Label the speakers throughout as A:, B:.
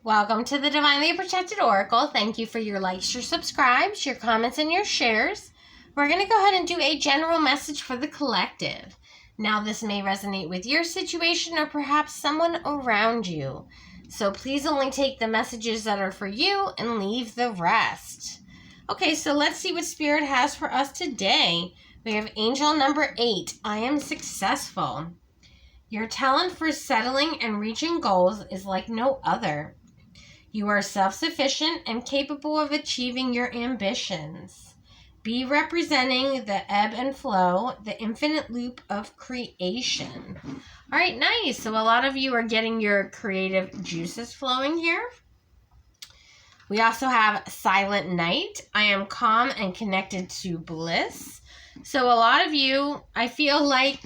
A: Welcome to the Divinely Protected Oracle. Thank you for your likes, your subscribes, your comments, and your shares. We're going to go ahead and do a general message for the collective. Now, this may resonate with your situation or perhaps someone around you. So please only take the messages that are for you and leave the rest. Okay, so let's see what Spirit has for us today. We have angel number 8. I am successful. Your talent for settling and reaching goals is like no other. You are self-sufficient and capable of achieving your ambitions. Be representing the ebb and flow, the infinite loop of creation. All right, nice. So a lot of you are getting your creative juices flowing here. We also have Silent Night. I am calm and connected to bliss. So a lot of you, I feel like,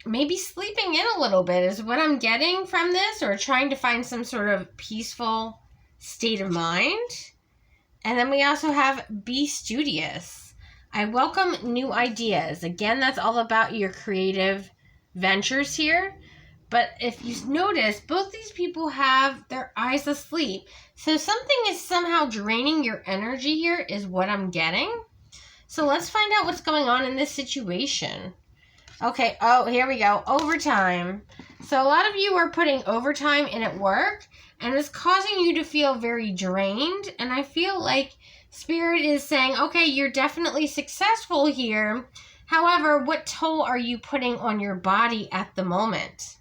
A: maybe sleeping in a little bit is what I'm getting from this, or trying to find some sort of peaceful state of mind. And then we also have Be Studious. I welcome new ideas. Again, that's all about your creative ventures here. But if you notice, both these people have their eyes asleep. So something is somehow draining your energy here is what I'm getting. So let's find out what's going on in this situation. Okay, oh, here we go. Overtime. So a lot of you are putting overtime in at work, and it's causing you to feel very drained. And I feel like Spirit is saying, okay, you're definitely successful here. However, what toll are you putting on your body at the moment?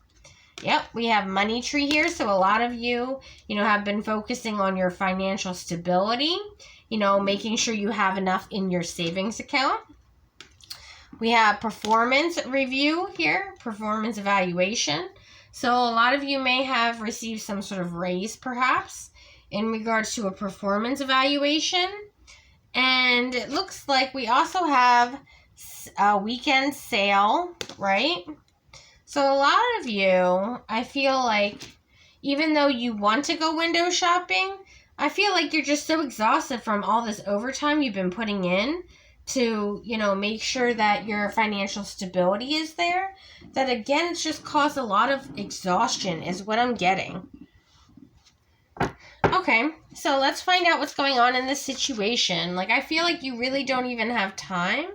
A: Yep, we have Money Tree here. So a lot of you, have been focusing on your financial stability, making sure you have enough in your savings account. We have performance review here, performance evaluation. So a lot of you may have received some sort of raise perhaps in regards to a performance evaluation. And it looks like we also have a weekend sale, right? So a lot of you, I feel like, even though you want to go window shopping, I feel like you're just so exhausted from all this overtime you've been putting in to, make sure that your financial stability is there, that again, it's just caused a lot of exhaustion is what I'm getting. Okay, so let's find out what's going on in this situation. Like, I feel like you really don't even have time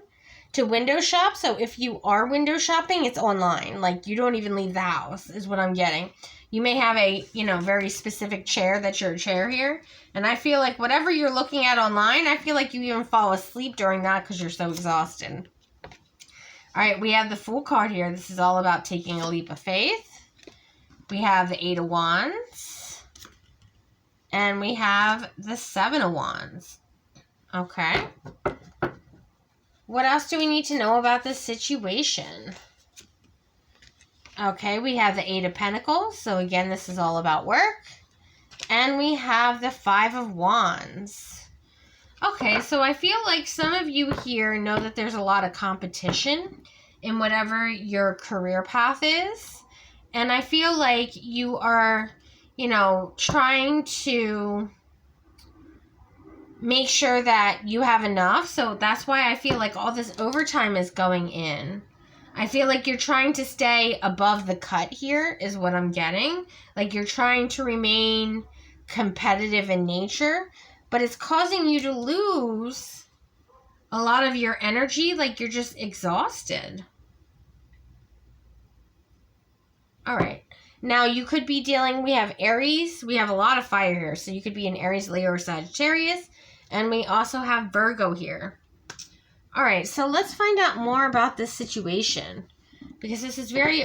A: to window shop. So if you are window shopping, it's online. Like, you don't even leave the house is what I'm getting. You may have a, very specific chair that's your chair here. And I feel like whatever you're looking at online, I feel like you even fall asleep during that because you're so exhausted. All right, we have the Fool card here. This is all about taking a leap of faith. We have the 8 of Wands. And we have the 7 of Wands. Okay. What else do we need to know about this situation? Okay, we have the 8 of Pentacles. So again, this is all about work. And we have the 5 of Wands. Okay, so I feel like some of you here know that there's a lot of competition in whatever your career path is. And I feel like you are, trying to make sure that you have enough. So that's why I feel like all this overtime is going in. I feel like you're trying to stay above the cut here is what I'm getting. Like, you're trying to remain competitive in nature, but it's causing you to lose a lot of your energy. Like, you're just exhausted. All right. Now, you could be dealing, we have Aries. We have a lot of fire here. So you could be an Aries, Leo, or Sagittarius. And we also have Virgo here. All right, so let's find out more about this situation, because this is very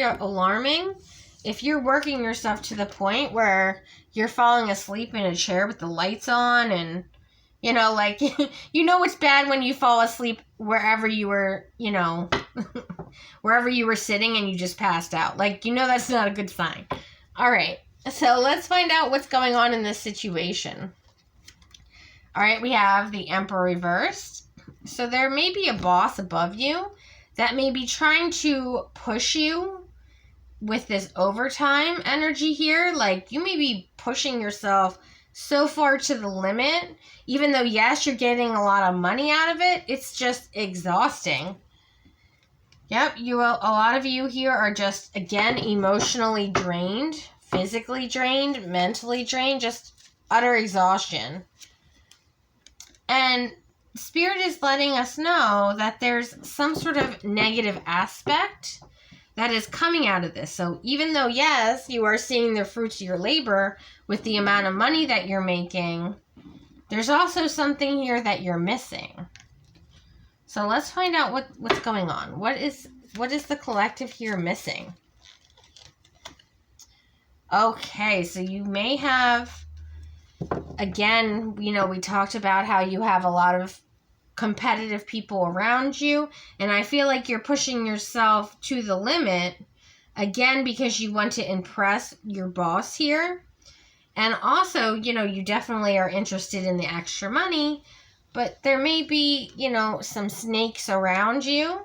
A: alarming. If you're working yourself to the point where you're falling asleep in a chair with the lights on, and it's bad when you fall asleep wherever you were, wherever you were sitting and you just passed out. That's not a good sign. All right, so let's find out what's going on in this situation. All right, we have the Emperor reversed. So there may be a boss above you that may be trying to push you with this overtime energy here. Like, you may be pushing yourself so far to the limit, even though, yes, you're getting a lot of money out of it. It's just exhausting. Yep, a lot of you here are just, again, emotionally drained physically drained, mentally drained, just utter exhaustion. And Spirit is letting us know that there's some sort of negative aspect that is coming out of this. So even though, yes, you are seeing the fruits of your labor with the amount of money that you're making, there's also something here that you're missing. So let's find out what's going on. What is the collective here missing? Okay, so you may have, again, you know, we talked about how you have a lot of competitive people around you, and I feel like you're pushing yourself to the limit, again, because you want to impress your boss here. And also, you know, you definitely are interested in the extra money, but there may be, you know, some snakes around you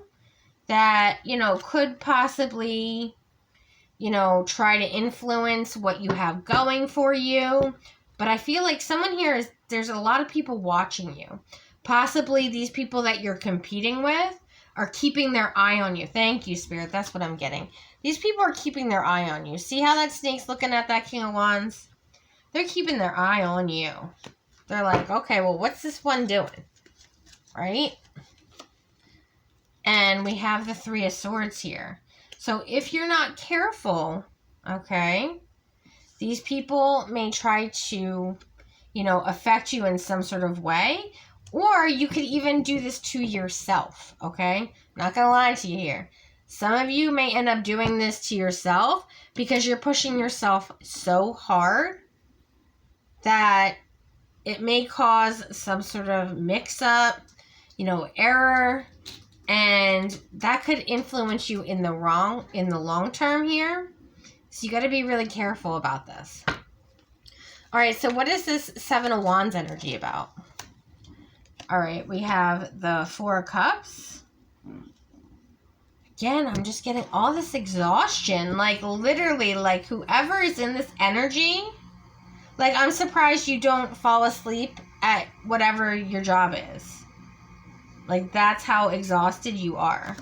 A: that, you know, could possibly, you know, try to influence what you have going for you. But I feel like someone here there's a lot of people watching you. Possibly these people that you're competing with are keeping their eye on you. Thank you, Spirit. That's what I'm getting. These people are keeping their eye on you. See how that snake's looking at that King of Wands? They're keeping their eye on you. They're like, okay, well, what's this one doing? Right? And we have the Three of Swords here. So if you're not careful, okay, these people may try to, you know, affect you in some sort of way. Or you could even do this to yourself, okay? Not gonna lie to you here. Some of you may end up doing this to yourself because you're pushing yourself so hard that it may cause some sort of mix-up, you know, error, and that could influence you in the long term here. So you got to be really careful about this. All right, so what is this Seven of Wands energy about? All right, we have the Four of Cups. Again, I'm just getting all this exhaustion. Like, literally, like, whoever is in this energy, like, I'm surprised you don't fall asleep at whatever your job is. Like, that's how exhausted you are.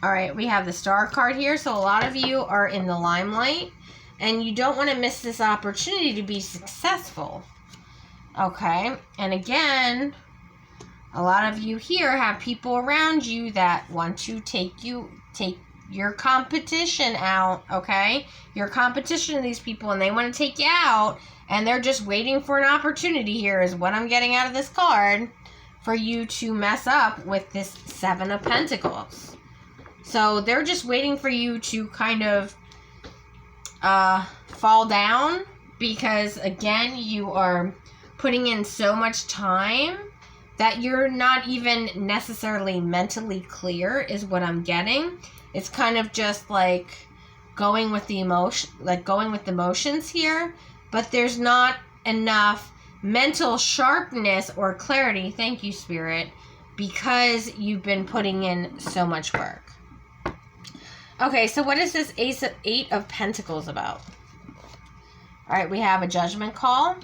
A: All right, we have the Star card here. So a lot of you are in the limelight, and you don't want to miss this opportunity to be successful. Okay, and again, a lot of you here have people around you that want to take your competition out, okay? Your competition to these people, and they want to take you out, and they're just waiting for an opportunity here is what I'm getting out of this card for you to mess up with this Seven of Pentacles. So they're just waiting for you to kind of fall down because, again, you are putting in so much time that you're not even necessarily mentally clear is what I'm getting. It's kind of just like going with the emotion, like going with the motions here, but there's not enough mental sharpness or clarity, thank you, Spirit, because you've been putting in so much work. Okay, so what is this Eight of Pentacles about? All right, we have a judgment call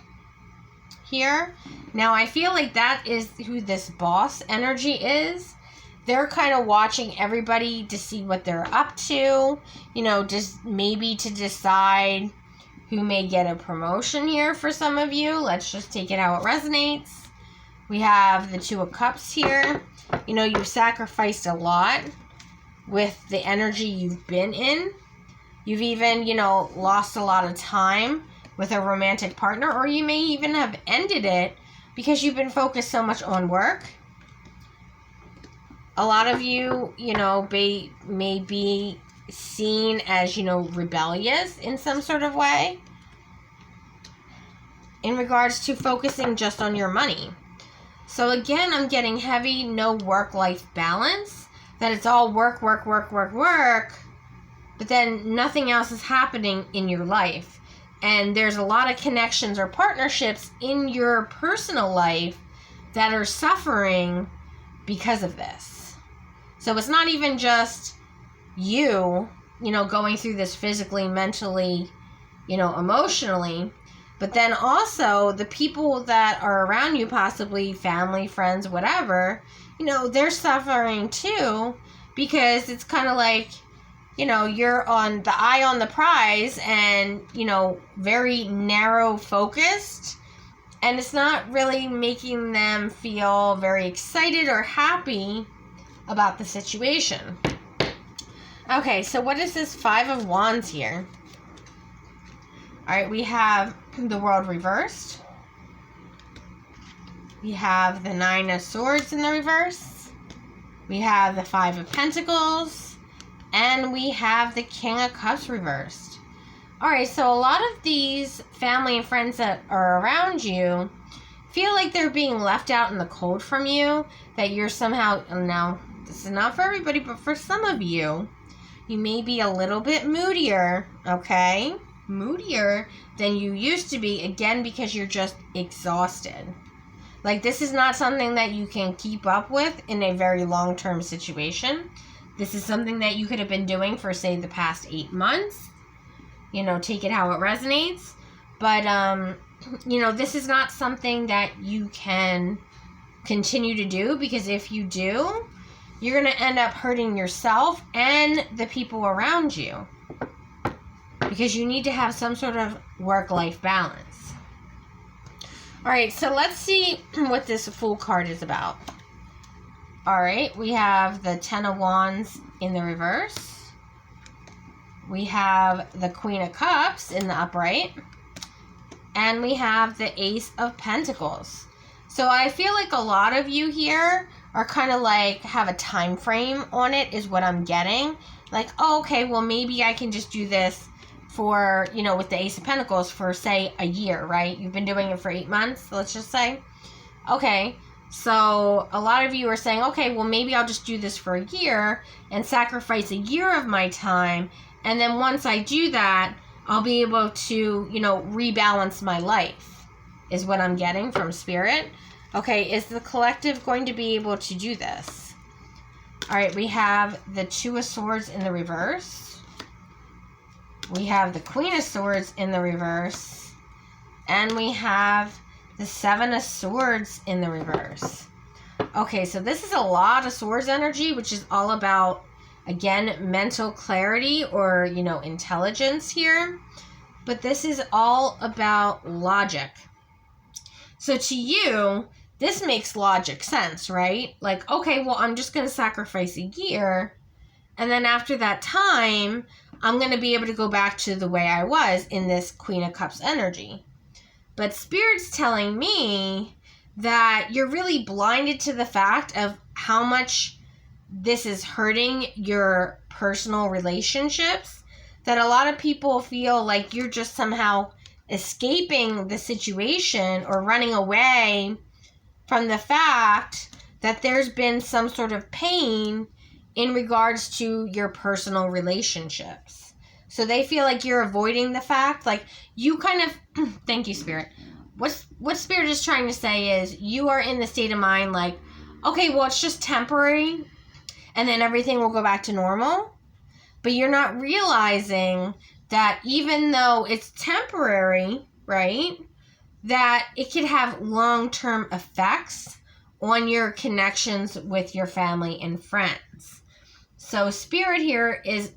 A: here. Now, I feel like that is who this boss energy is. They're kind of watching everybody to see what they're up to, you know, just maybe to decide who may get a promotion here for some of you. Let's just take it how it resonates. We have the Two of Cups here. You know, you've sacrificed a lot with the energy you've been in. You've even, you know, lost a lot of time with a romantic partner, or you may even have ended it because you've been focused so much on work. A lot of you, you know, may be seen as, you know, rebellious in some sort of way in regards to focusing just on your money. So again, I'm getting heavy, no work-life balance, that it's all work, work, work, work, work, but then nothing else is happening in your life. And there's a lot of connections or partnerships in your personal life that are suffering because of this. So it's not even just you know, going through this physically, mentally, you know, emotionally, but then also the people that are around you, possibly family, friends, whatever, you know, they're suffering too, because it's kind of like you're on the eye on the prize and, very narrow focused. And it's not really making them feel very excited or happy about the situation. Okay, so what is this Five of Wands here? All right, we have the World reversed. We have the Nine of Swords in the reverse. We have the Five of Pentacles. And we have the King of Cups reversed. All right, so a lot of these family and friends that are around you feel like they're being left out in the cold from you, that you're somehow, now, this is not for everybody, but for some of you, you may be a little bit moodier, okay? Moodier than you used to be, again, because you're just exhausted. Like, this is not something that you can keep up with in a very long-term situation. This is something that you could have been doing for, say, the past 8 months. Take it how it resonates. But, this is not something that you can continue to do, because if you do, you're going to end up hurting yourself and the people around you, because you need to have some sort of work-life balance. All right, so let's see what this Fool card is about. All right, we have the Ten of Wands in the reverse. We have the Queen of Cups in the upright. And we have the Ace of Pentacles. So I feel like a lot of you here are kind of like have a time frame on it, is what I'm getting. Like, oh, okay, well, maybe I can just do this for, with the Ace of Pentacles for, say, a year, right? You've been doing it for 8 months, let's just say. Okay, so a lot of you are saying, okay, well, maybe I'll just do this for a year and sacrifice a year of my time. And then once I do that, I'll be able to, rebalance my life, is what I'm getting from Spirit. Okay, is the collective going to be able to do this? All right, we have the Two of Swords in the reverse. We have the Queen of Swords in the reverse. And we have the Seven of Swords in the reverse. Okay, so this is a lot of swords energy, which is all about, again, mental clarity or, intelligence here. But this is all about logic. So to you, this makes logic sense, right? Like, okay, well, I'm just going to sacrifice a year. And then after that time, I'm going to be able to go back to the way I was in this Queen of Cups energy. But Spirit's telling me that you're really blinded to the fact of how much this is hurting your personal relationships, that a lot of people feel like you're just somehow escaping the situation or running away from the fact that there's been some sort of pain in regards to your personal relationships. So they feel like you're avoiding the fact, like you kind of, thank you, Spirit. What Spirit is trying to say is you are in the state of mind like, okay, well, it's just temporary and then everything will go back to normal. But you're not realizing that even though it's temporary, right, that it could have long-term effects on your connections with your family and friends. So Spirit here is,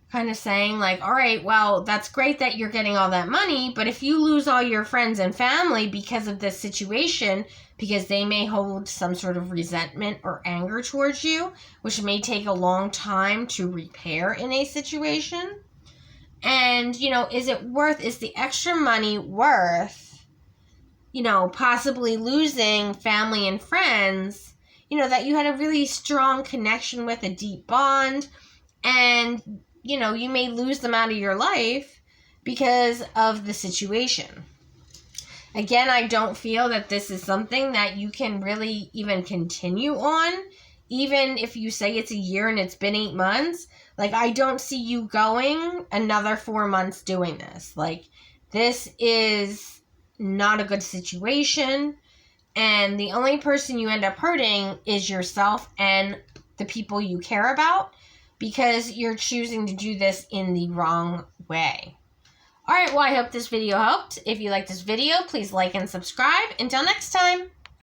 A: kind of saying like, all right, well, that's great that you're getting all that money, but if you lose all your friends and family because of this situation, because they may hold some sort of resentment or anger towards you, which may take a long time to repair in a situation. And, is the extra money worth, possibly losing family and friends, that you had a really strong connection with, a deep bond, and, you may lose them out of your life because of the situation. Again, I don't feel that this is something that you can really even continue on, even if you say it's a year and it's been 8 months. Like, I don't see you going another 4 months doing this. Like, this is not a good situation, and the only person you end up hurting is yourself and the people you care about, because you're choosing to do this in the wrong way. Alright, well, I hope this video helped. If you like this video, please like and subscribe. Until next time.